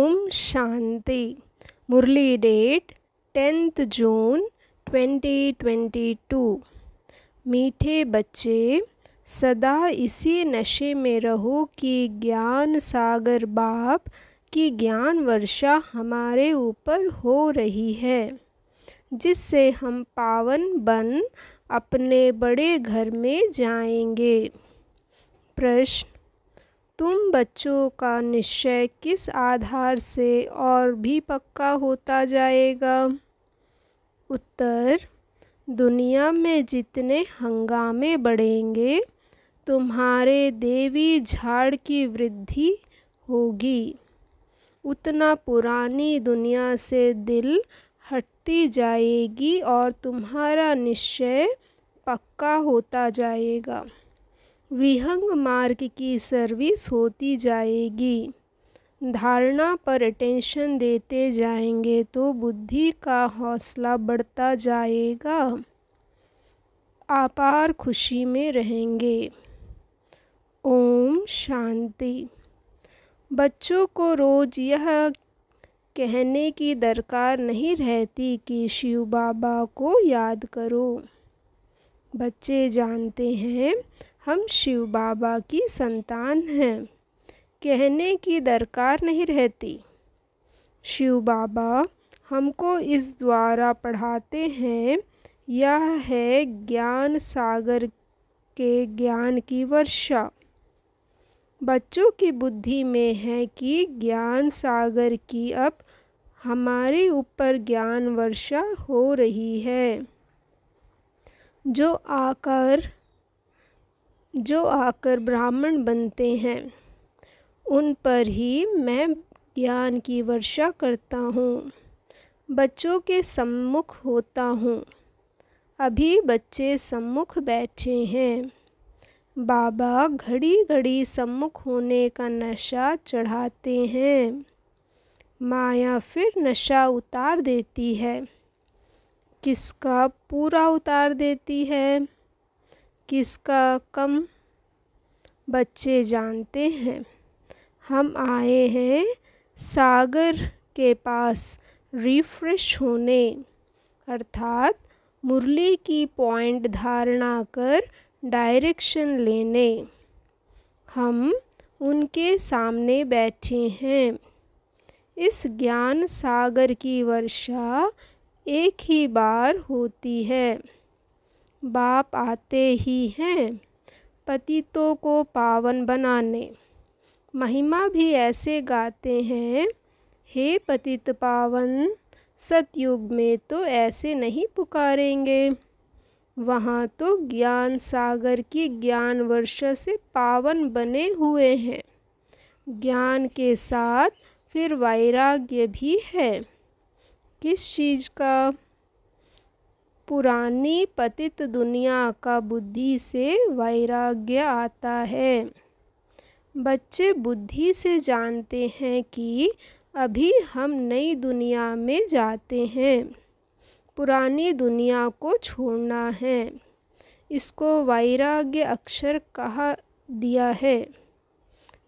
ओम शांति। मुरली date 10 जून 2022। मीठे बच्चे, सदा इसी नशे में रहो कि ज्ञान सागर बाप की ज्ञान वर्षा हमारे ऊपर हो रही है, जिससे हम पावन बन अपने बड़े घर में जाएंगे। प्रश्न: तुम बच्चों का निश्चय किस आधार से और भी पक्का होता जाएगा? उत्तर: दुनिया में जितने हंगामे बढ़ेंगे, तुम्हारे देवी झाड़ की वृद्धि होगी, उतना पुरानी दुनिया से दिल हटती जाएगी और तुम्हारा निश्चय पक्का होता जाएगा। विहंग मार्ग की सर्विस होती जाएगी। धारणा पर अटेंशन देते जाएंगे तो बुद्धि का हौसला बढ़ता जाएगा। अपार खुशी में रहेंगे। ओम शांति। बच्चों को रोज़ यह कहने की दरकार नहीं रहती कि शिव बाबा को याद करो। बच्चे जानते हैं हम शिव बाबा की संतान हैं, कहने की दरकार नहीं रहती। शिव बाबा हमको इस द्वारा पढ़ाते हैं, यह है ज्ञान सागर के ज्ञान की वर्षा। बच्चों की बुद्धि में है कि ज्ञान सागर की अब हमारे ऊपर ज्ञान वर्षा हो रही है। जो आकर ब्राह्मण बनते हैं, उन पर ही मैं ज्ञान की वर्षा करता हूँ। बच्चों के सम्मुख होता हूँ। अभी बच्चे सम्मुख बैठे हैं। बाबा घड़ी घड़ी सम्मुख होने का नशा चढ़ाते हैं। माया फिर नशा उतार देती है। किसका पूरा उतार देती है, किसका कम? बच्चे जानते हैं हम आए हैं सागर के पास रिफ्रेश होने, अर्थात मुरली की पॉइंट धारणा कर डायरेक्शन लेने। हम उनके सामने बैठे हैं। इस ज्ञान सागर की वर्षा एक ही बार होती है। बाप आते ही हैं पतितों को पावन बनाने। महिमा भी ऐसे गाते हैं, हे पतित पावन, सतयुग में तो ऐसे नहीं पुकारेंगे। वहाँ तो ज्ञान सागर की ज्ञान वर्षा से पावन बने हुए हैं। ज्ञान के साथ फिर वैराग्य भी है। किस चीज़ का? पुरानी पतित दुनिया का बुद्धि से वैराग्य आता है। बच्चे बुद्धि से जानते हैं कि अभी हम नई दुनिया में जाते हैं, पुरानी दुनिया को छोड़ना है। इसको वैराग्य अक्षर कहा दिया है।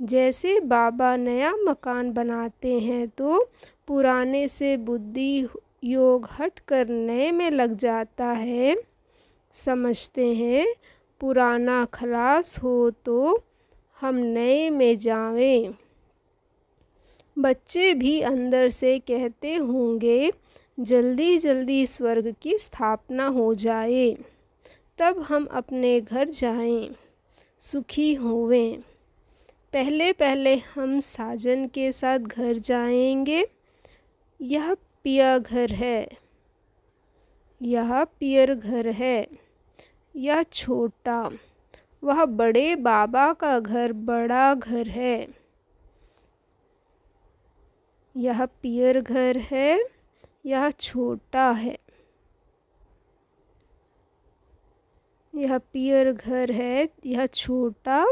जैसे बाबा नया मकान बनाते हैं तो पुराने से बुद्धि योग हट कर नए में लग जाता है। समझते हैं पुराना खलास हो तो हम नए में जावें। बच्चे भी अंदर से कहते होंगे, जल्दी जल्दी स्वर्ग की स्थापना हो जाए, तब हम अपने घर जाएं, सुखी होवें। पहले पहले हम साजन के साथ घर जाएंगे। यह पिया घर है, यह पियर घर है। यह छोटा, वह बड़े बाबा का घर बड़ा घर है। यह पियर घर है, यह छोटा है। यह पियर घर है, यह छोटा।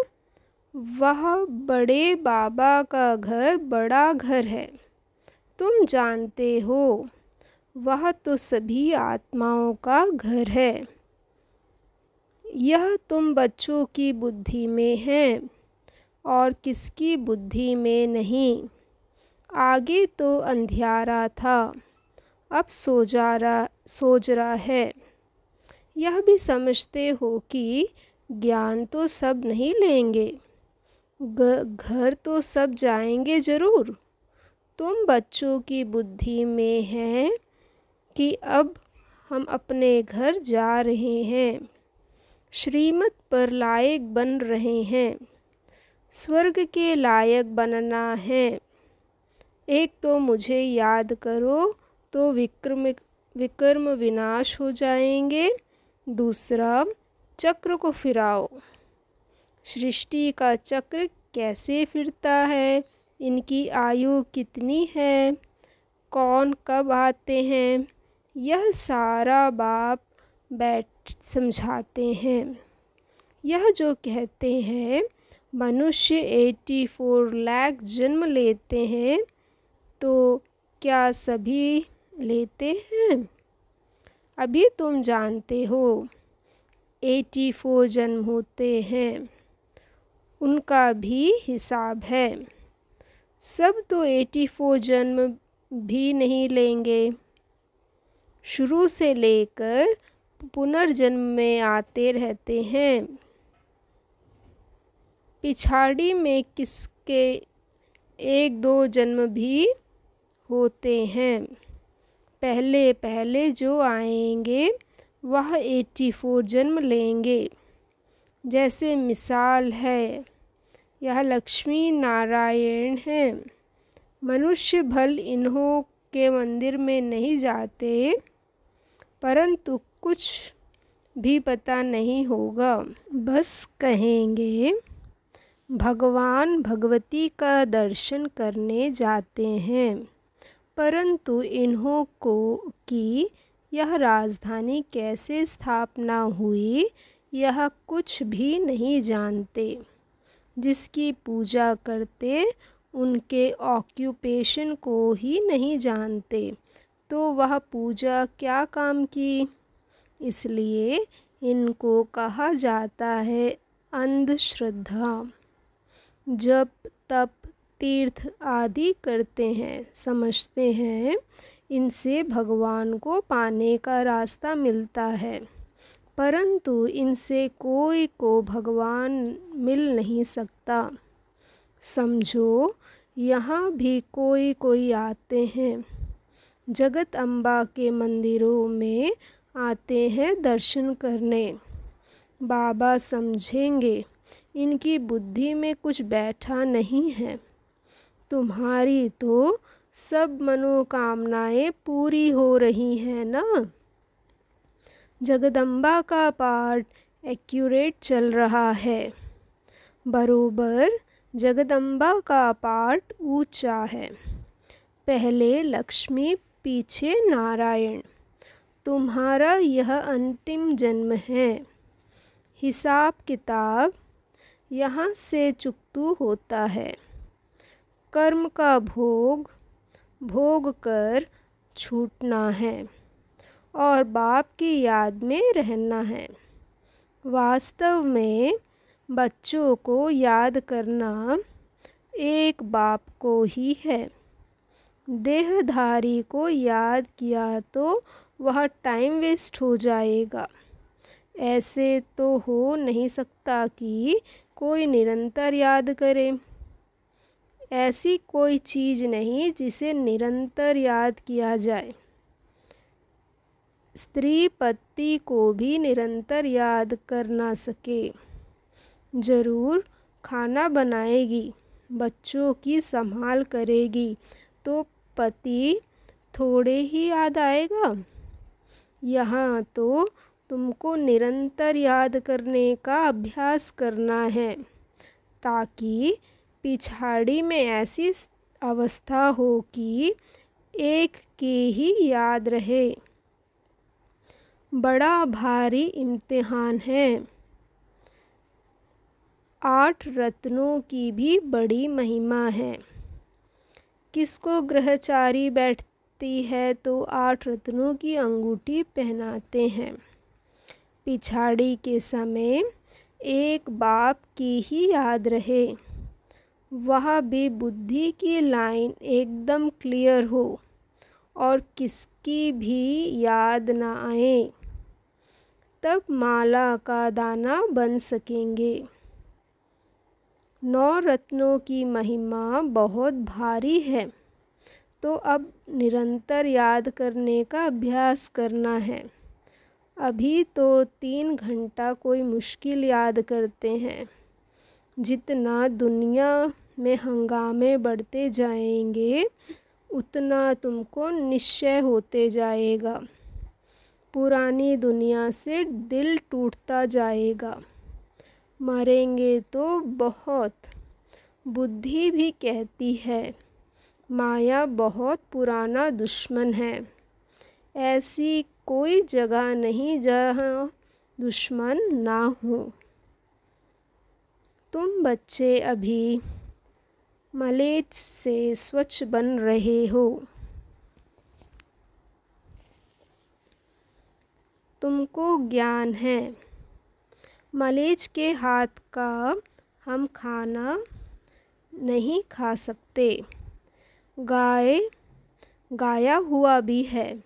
वह बड़े बाबा का घर बड़ा घर है। तुम जानते हो वह तो सभी आत्माओं का घर है। यह तुम बच्चों की बुद्धि में है और किसकी बुद्धि में नहीं। आगे तो अंधियारा था, अब सोजरा है। यह भी समझते हो कि ज्ञान तो सब नहीं लेंगे, घर तो सब जाएंगे ज़रूर। तुम बच्चों की बुद्धि में है कि अब हम अपने घर जा रहे हैं, श्रीमत पर लायक बन रहे हैं, स्वर्ग के लायक बनना है। एक तो मुझे याद करो तो विक्रम विनाश हो जाएंगे, दूसरा चक्र को फिराओ। सृष्टि का चक्र कैसे फिरता है, इनकी आयु कितनी है, कौन कब आते हैं, यह सारा बाप बैठ समझाते हैं। यह जो कहते हैं मनुष्य 84 लाख जन्म लेते हैं, तो क्या सभी लेते हैं? अभी तुम जानते हो 84 जन्म होते हैं, उनका भी हिसाब है। सब तो 84 जन्म भी नहीं लेंगे, शुरू से लेकर पुनर्जन्म में आते रहते हैं। पिछाड़ी में किसके 1-2 जन्म भी होते हैं। पहले पहले जो आएंगे वह 84 जन्म लेंगे। जैसे मिसाल है, यह लक्ष्मी नारायण हैं। मनुष्य भल इन्हों के मंदिर में नहीं जाते, परंतु कुछ भी पता नहीं होगा, बस कहेंगे भगवान भगवती का दर्शन करने जाते हैं, परंतु इन्हों को कि यह राजधानी कैसे स्थापना हुई यह कुछ भी नहीं जानते। जिसकी पूजा करते उनके ऑक्यूपेशन को ही नहीं जानते, तो वह पूजा क्या काम की। इसलिए इनको कहा जाता है अंधश्रद्धा। जब तप तीर्थ आदि करते हैं, समझते हैं इनसे भगवान को पाने का रास्ता मिलता है, परंतु इनसे कोई को भगवान मिल नहीं सकता। समझो यहाँ भी कोई कोई आते हैं, जगत अम्बा के मंदिरों में आते हैं दर्शन करने। बाबा समझेंगे इनकी बुद्धि में कुछ बैठा नहीं है। तुम्हारी तो सब मनोकामनाएं पूरी हो रही हैं ना। जगदम्बा का पाठ एक्यूरेट चल रहा है, बरोबर जगदम्बा का पाठ ऊंचा है। पहले लक्ष्मी, पीछे नारायण। तुम्हारा यह अंतिम जन्म है। हिसाब किताब यहाँ से चुकतू होता है। कर्म का भोग भोग कर छूटना है और बाप की याद में रहना है। वास्तव में बच्चों को याद करना एक बाप को ही है। देहधारी को याद किया तो वह टाइम वेस्ट हो जाएगा। ऐसे तो हो नहीं सकता कि कोई निरंतर याद करे। ऐसी कोई चीज़ नहीं जिसे निरंतर याद किया जाए। स्त्री पति को भी निरंतर याद कर ना सके। ज़रूर खाना बनाएगी, बच्चों की संभाल करेगी, तो पति थोड़े ही याद आएगा। यहाँ तो तुमको निरंतर याद करने का अभ्यास करना है, ताकि पिछाड़ी में ऐसी अवस्था हो कि एक के ही याद रहे। बड़ा भारी इम्तिहान है। 8 रत्नों की भी बड़ी महिमा है। किसको ग्रहचारी बैठती है तो 8 रत्नों की अंगूठी पहनाते हैं। पिछाड़ी के समय एक बाप की ही याद रहे, वह भी बुद्धि की लाइन एकदम क्लियर हो और किसकी भी याद ना आए, तब माला का दाना बन सकेंगे। 9 रत्नों की महिमा बहुत भारी है, तो अब निरंतर याद करने का अभ्यास करना है। अभी तो 3 घंटा कोई मुश्किल याद करते हैं। जितना दुनिया में हंगामे बढ़ते जाएंगे उतना तुमको निश्चय होते जाएगा। पुरानी दुनिया से दिल टूटता जाएगा। मरेंगे तो बहुत। बुद्धि भी कहती है माया बहुत पुराना दुश्मन है। ऐसी कोई जगह नहीं जहाँ दुश्मन ना हो। तुम बच्चे अभी मलेच्छ से स्वच्छ बन रहे हो। तुमको ज्ञान है मलेच्छ के हाथ का हम खाना नहीं खा सकते। गाया हुआ भी है,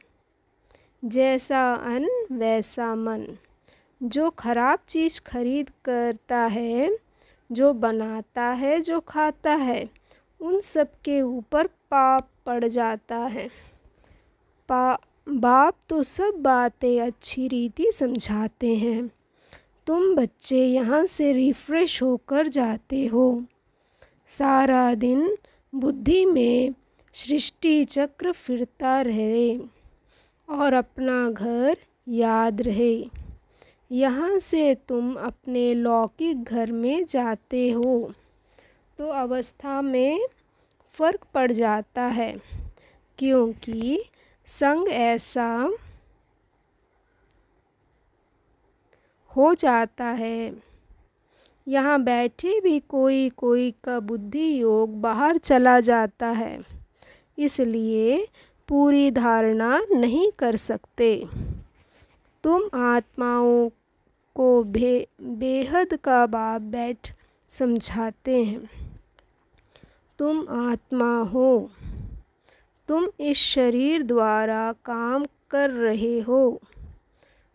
जैसा अन्न वैसा मन। जो खराब चीज़ खरीद करता है, जो बनाता है, जो खाता है, उन सब के ऊपर पाप पड़ जाता है। बाप तो सब बातें अच्छी रीति समझाते हैं। तुम बच्चे यहाँ से रिफ्रेश होकर जाते हो। सारा दिन बुद्धि में सृष्टि चक्र फिरता रहे और अपना घर याद रहे। यहाँ से तुम अपने लौकिक घर में जाते हो तो अवस्था में फ़र्क पड़ जाता है, क्योंकि संग ऐसा हो जाता है। यहाँ बैठे भी कोई कोई का बुद्धि योग बाहर चला जाता है, इसलिए पूरी धारणा नहीं कर सकते। तुम आत्माओं को बेहद का बाप बैठ समझाते हैं। तुम आत्मा हो। तुम इस शरीर द्वारा काम कर रहे हो।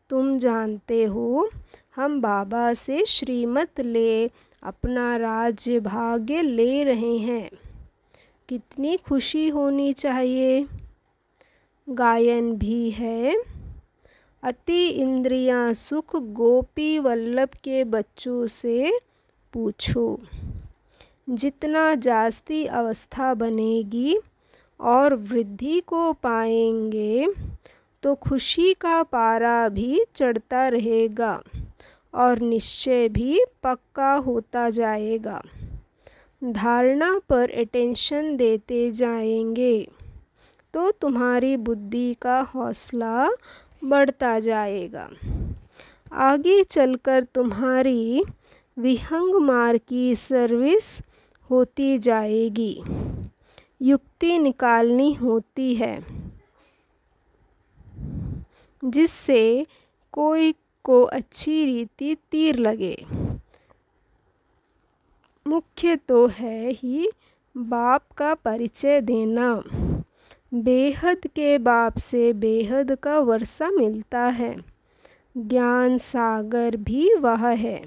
तुम जानते हो हम बाबा से श्रीमत ले अपना राज्य भाग्य ले रहे हैं। कितनी खुशी होनी चाहिए। गायन भी है, अति इंद्रियां सुख गोपी वल्लभ के बच्चों से पूछो। जितना जास्ती अवस्था बनेगी और वृद्धि को पाएंगे तो खुशी का पारा भी चढ़ता रहेगा और निश्चय भी पक्का होता जाएगा। धारणा पर अटेंशन देते जाएंगे तो तुम्हारी बुद्धि का हौसला बढ़ता जाएगा। आगे चलकर तुम्हारी विहंग मार्ग की सर्विस होती जाएगी। युक्ति निकालनी होती है जिससे कोई को अच्छी रीति तीर लगे। मुख्य तो है ही बाप का परिचय देना। बेहद के बाप से बेहद का वर्षा मिलता है। ज्ञान सागर भी वह है।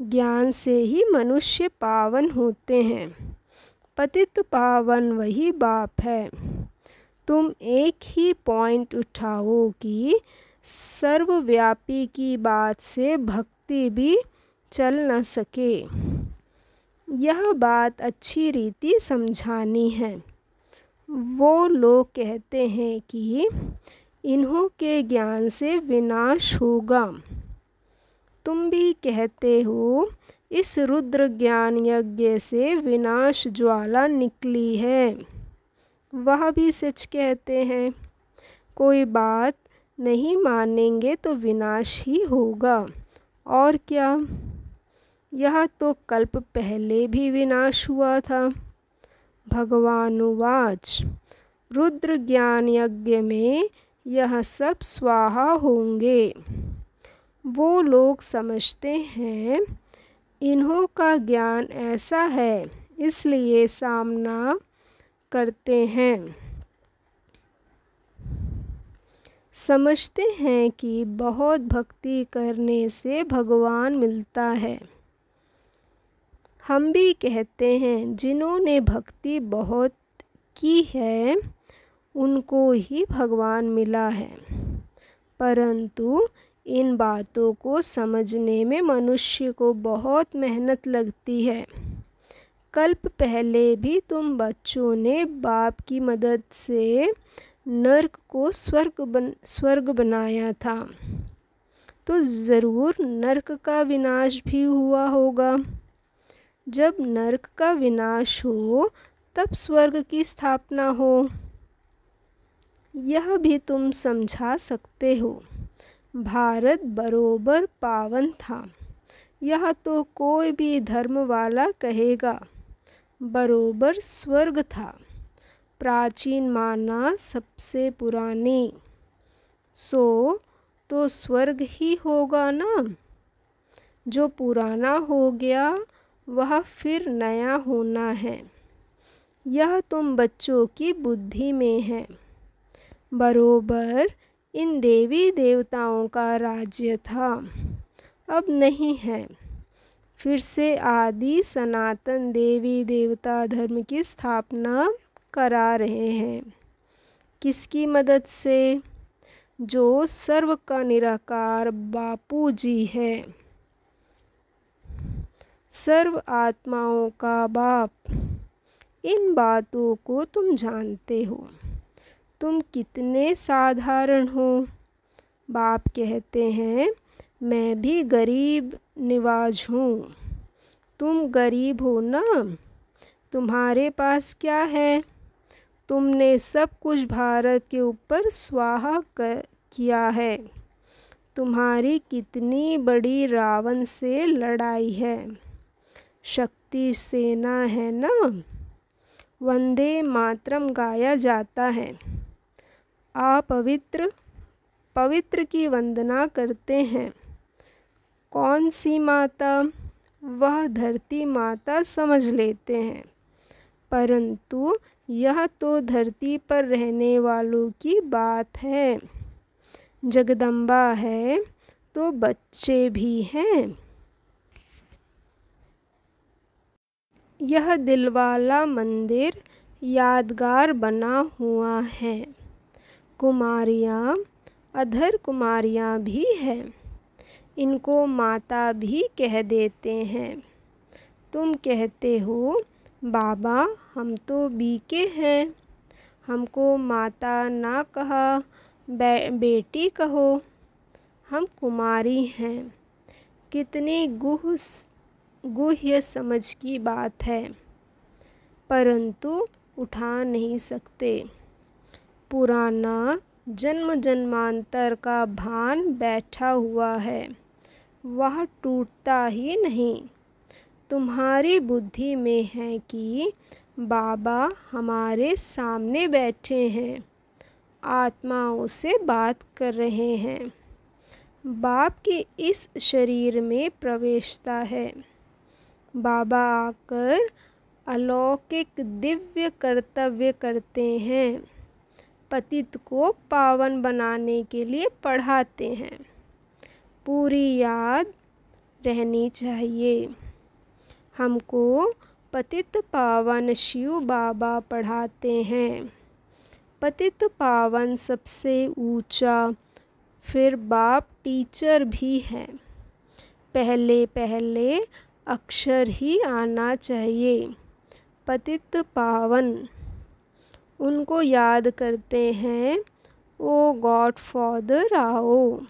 ज्ञान से ही मनुष्य पावन होते हैं। पतित पावन वही बाप है। तुम एक ही पॉइंट उठाओ कि सर्वव्यापी की बात से भक्ति भी चल न सके। यह बात अच्छी रीति समझानी है। वो लोग कहते हैं कि इन्हों के ज्ञान से विनाश होगा। तुम भी कहते हो इस रुद्र ज्ञान यज्ञ से विनाश ज्वाला निकली है। वह भी सच कहते हैं। कोई बात नहीं मानेंगे तो विनाश ही होगा, और क्या। यह तो कल्प पहले भी विनाश हुआ था। भगवानुवाच रुद्र ज्ञान यज्ञ में यह सब स्वाहा होंगे। वो लोग समझते हैं इन्हों का ज्ञान ऐसा है, इसलिए सामना करते हैं। समझते हैं कि बहुत भक्ति करने से भगवान मिलता है। हम भी कहते हैं जिन्होंने भक्ति बहुत की है उनको ही भगवान मिला है, परंतु इन बातों को समझने में मनुष्य को बहुत मेहनत लगती है। कल्प पहले भी तुम बच्चों ने बाप की मदद से नर्क को स्वर्ग बनाया था, तो ज़रूर नर्क का विनाश भी हुआ होगा। जब नर्क का विनाश हो तब स्वर्ग की स्थापना हो। यह भी तुम समझा सकते हो। भारत बरोबर पावन था, यह तो कोई भी धर्म वाला कहेगा। बरोबर स्वर्ग था, प्राचीन माना सबसे पुरानी, सो तो स्वर्ग ही होगा ना। जो पुराना हो गया वह फिर नया होना है। यह तुम बच्चों की बुद्धि में है। बरोबर इन देवी देवताओं का राज्य था, अब नहीं है। फिर से आदि सनातन देवी देवता धर्म की स्थापना करा रहे हैं। किसकी मदद से? जो सर्व का निराकार बापू जी है, सर्व आत्माओं का बाप। इन बातों को तुम जानते हो। तुम कितने साधारण हो। बाप कहते हैं मैं भी गरीब निवाज हूँ। तुम गरीब हो ना? तुम्हारे पास क्या है? तुमने सब कुछ भारत के ऊपर स्वाहा किया है। तुम्हारी कितनी बड़ी रावण से लड़ाई है। शक्ति सेना है ना? वंदे मातरम गाया जाता है। आप पवित्र की वंदना करते हैं। कौन सी माता? वह धरती माता समझ लेते हैं, परंतु यह तो धरती पर रहने वालों की बात है। जगदम्बा है तो बच्चे भी हैं। यह दिलवाला मंदिर यादगार बना हुआ है। कुमारियाँ, अधर कुमारियाँ भी हैं। इनको माता भी कह देते हैं। तुम कहते हो बाबा हम तो बीके हैं, हमको माता ना कहा, बेटी कहो। हम कुमारी हैं। कितनी गुह्य समझ की बात है, परंतु उठा नहीं सकते। पुराना जन्म जन्मांतर का भान बैठा हुआ है, वह टूटता ही नहीं। तुम्हारी बुद्धि में है कि बाबा हमारे सामने बैठे हैं, आत्माओं से बात कर रहे हैं। बाप के इस शरीर में प्रवेशता है। बाबा आकर अलौकिक दिव्य कर्तव्य करते हैं। पतित को पावन बनाने के लिए पढ़ाते हैं। पूरी याद रहनी चाहिए। हमको पतित पावन शिव बाबा पढ़ाते हैं। पतित पावन सबसे ऊंचा, फिर बाप टीचर भी है। पहले पहले अक्षर ही आना चाहिए। पतित पावन उनको याद करते हैं। ओ गॉड फादर आओ,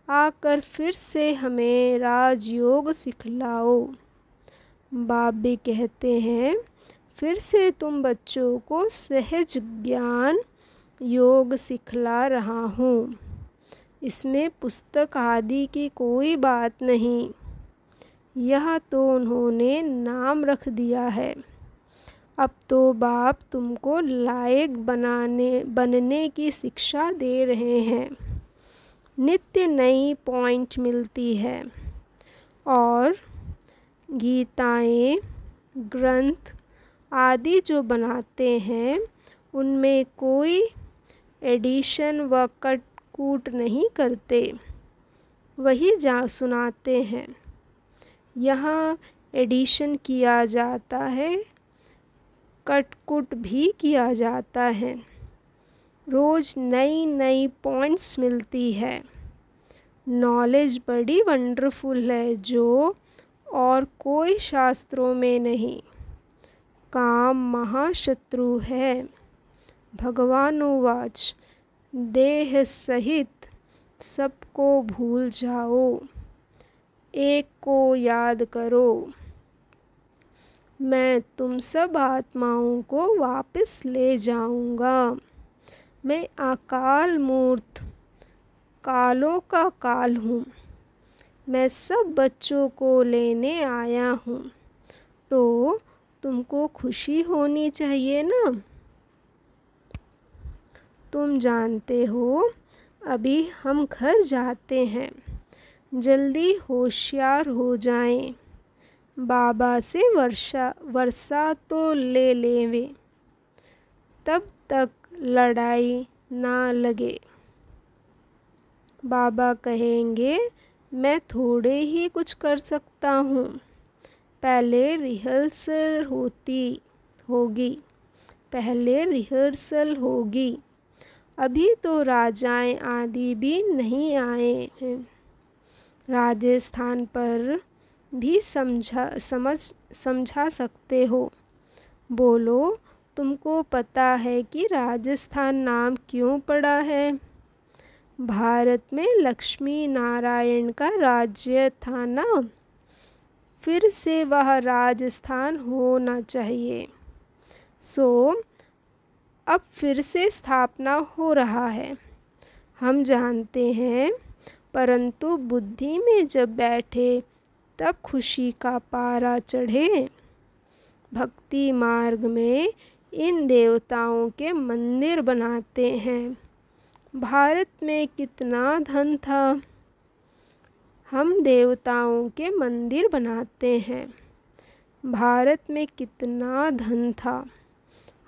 आकर फिर से हमें राजयोग सिखलाओ। बाप भी कहते हैं फिर से तुम बच्चों को सहज ज्ञान योग सिखला रहा हूँ। इसमें पुस्तक आदि की कोई बात नहीं, यह तो उन्होंने नाम रख दिया है। अब तो बाप तुमको लायक बनने की शिक्षा दे रहे हैं। नित्य नई पॉइंट मिलती है और गीताएं ग्रंथ आदि जो बनाते हैं उनमें कोई एडिशन व कट कूट नहीं करते, वही सुनाते हैं। यहाँ एडिशन किया जाता है, कट कुट भी किया जाता है। रोज़ नई नई पॉइंट्स मिलती है। नॉलेज बड़ी वंडरफुल है जो और कोई शास्त्रों में नहीं। काम महाशत्रु है। भगवानुवाच देह सहित सबको भूल जाओ, एक को याद करो। मैं तुम सब आत्माओं को वापस ले जाऊंगा। मैं अकाल मूर्त कालों का काल हूँ। मैं सब बच्चों को लेने आया हूँ, तो तुमको खुशी होनी चाहिए ना। तुम जानते हो अभी हम घर जाते हैं, जल्दी होशियार हो जाएं। बाबा से वर्षा तो ले लेवे, तब तक लड़ाई ना लगे। बाबा कहेंगे मैं थोड़े ही कुछ कर सकता हूँ, पहले रिहर्सल होगी। अभी तो राजाएं आदि भी नहीं आए हैं। राजस्थान पर भी समझा सकते हो। बोलो, तुमको पता है कि राजस्थान नाम क्यों पड़ा है? भारत में लक्ष्मी नारायण का राज्य था ना, फिर से वह राजस्थान होना चाहिए। सो अब फिर से स्थापना हो रहा है, हम जानते हैं। परंतु बुद्धि में जब बैठे तब खुशी का पारा चढ़े। भक्ति मार्ग में इन देवताओं के मंदिर बनाते हैं। भारत में कितना धन था, हम देवताओं के मंदिर बनाते हैं। भारत में कितना धन था,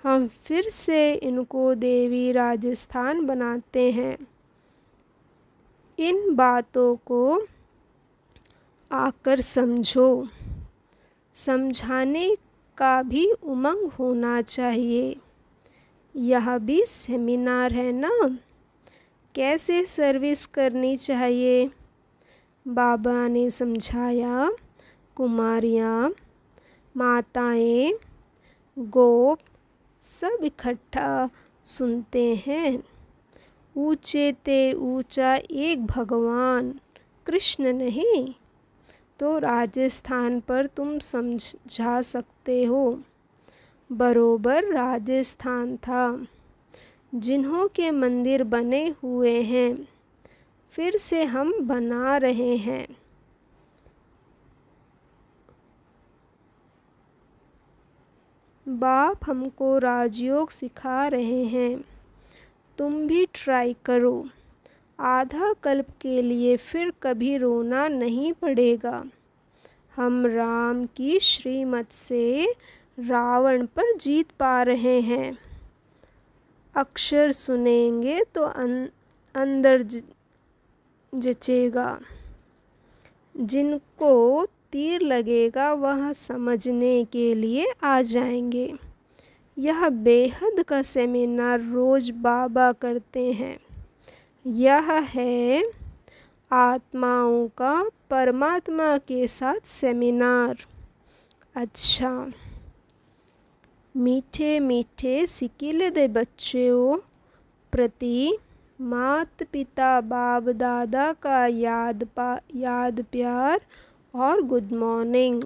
हम फिर से इनको देवी राजस्थान बनाते हैं। इन बातों को आकर समझो। समझाने का भी उमंग होना चाहिए। यह भी सेमिनार है ना, कैसे सर्विस करनी चाहिए। बाबा ने समझाया। कुमारियाँ, माताएं, गोप सब इकट्ठा सुनते हैं। ऊंचे ते ऊंचा एक भगवान कृष्ण नहीं, तो राजस्थान पर तुम समझा सकते हो। बरोबर राजस्थान था। जिन्हों के मंदिर बने हुए हैं, फिर से हम बना रहे हैं। बाप हमको राजयोग सिखा रहे हैं, तुम भी ट्राई करो। आधा कल्प के लिए फिर कभी रोना नहीं पड़ेगा। हम राम की श्रीमत से रावण पर जीत पा रहे हैं। अक्षर सुनेंगे तो अंदर जचेगा। जिनको तीर लगेगा वह समझने के लिए आ जाएंगे। यह बेहद का सेमिनार रोज बाबा करते हैं। यह है आत्माओं का परमात्मा के साथ सेमिनार। अच्छा, मीठे मीठे सिकिलदे बच्चों प्रति माता पिता बाप दादा का याद प्यार और गुड मॉर्निंग।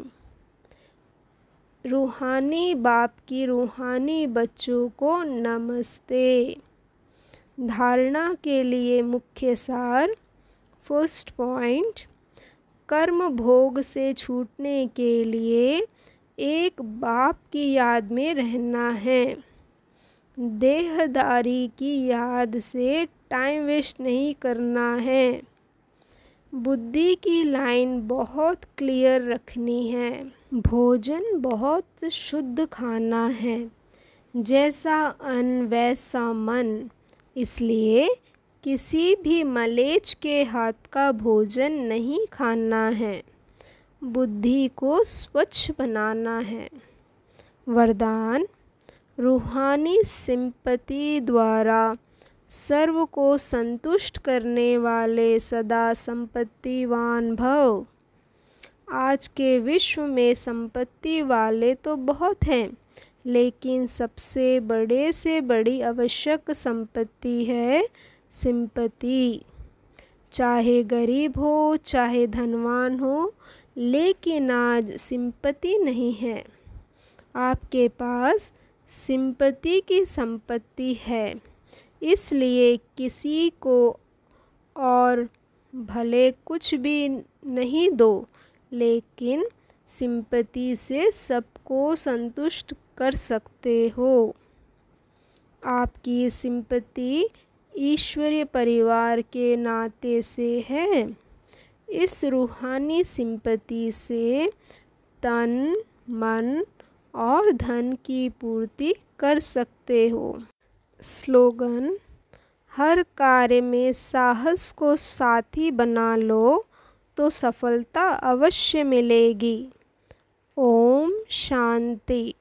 रूहानी बाप की रूहानी बच्चों को नमस्ते। धारणा के लिए मुख्य सार। फर्स्ट पॉइंट, कर्म भोग से छूटने के लिए एक बाप की याद में रहना है। देहदारी की याद से टाइम वेस्ट नहीं करना है। बुद्धि की लाइन बहुत क्लियर रखनी है। भोजन बहुत शुद्ध खाना है, जैसा अन्न वैसा मन। इसलिए किसी भी मलेच्छ के हाथ का भोजन नहीं खाना है। बुद्धि को स्वच्छ बनाना है। वरदान: रूहानी सिंपति द्वारा सर्व को संतुष्ट करने वाले सदा संपत्तिवान भव। आज के विश्व में संपत्ति वाले तो बहुत हैं, लेकिन सबसे बड़े से बड़ी आवश्यक संपत्ति है सिंपति। चाहे गरीब हो चाहे धनवान हो, लेकिन आज सिंपति नहीं है। आपके पास सिंपति की संपत्ति है, इसलिए किसी को और भले कुछ भी नहीं दो, लेकिन सिंपति से सबको संतुष्ट कर सकते हो। आपकी सिंपति ईश्वरीय परिवार के नाते से है। इस रूहानी सिंपति से तन, मन और धन की पूर्ति कर सकते हो। स्लोगन: हर कार्य में साहस को साथी बना लो तो सफलता अवश्य मिलेगी। ओम शांति।